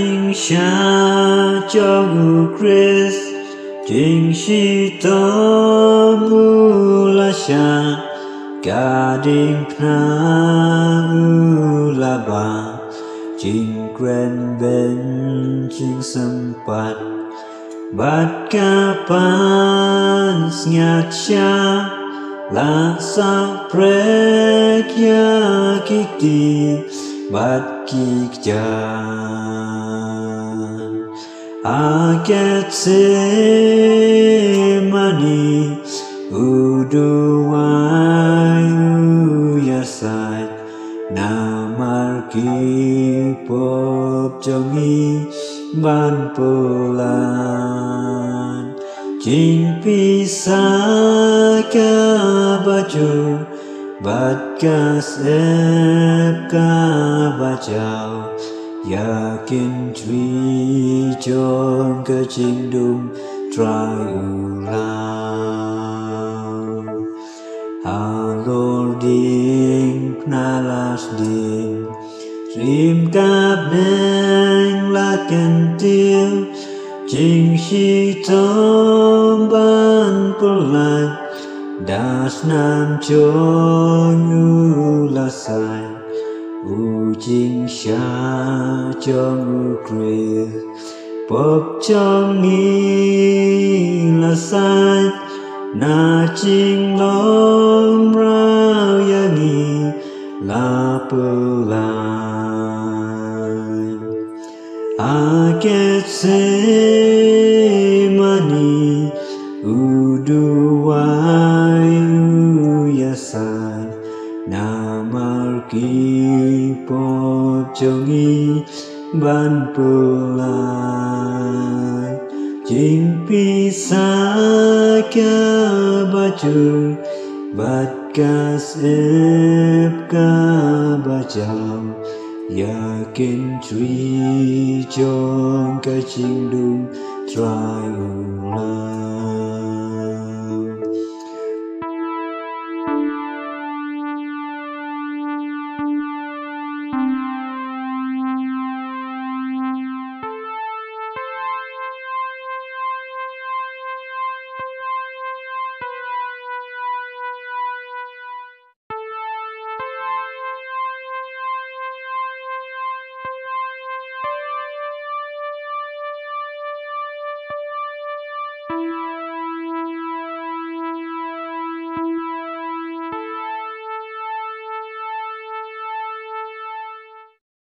chính xa cho ngũ Christ chính si to mu la xa cả đêm na la ba chính quen bên chính sempat bat kapan nyat xa la sa prek ya kikti bat kikjan aket semani uduai uyasai namar kipop jongi ban pulan chính pisa ka baju bat kasep ka bajau yakin truy chong ke chính đúng trai ulang halor ding nalas ding rim kap neng laken tiêu chính si tom ban pulan das nam chong la sai u chính xa chong u Christ pop chong ni la sai na chính lom rao yang ni la pulan aket semani uduai uyasai namar kipop jongi ban pulan chính pisa ka baju bat kasep ka bajau yakin truy chong ka chính đúng trai ulang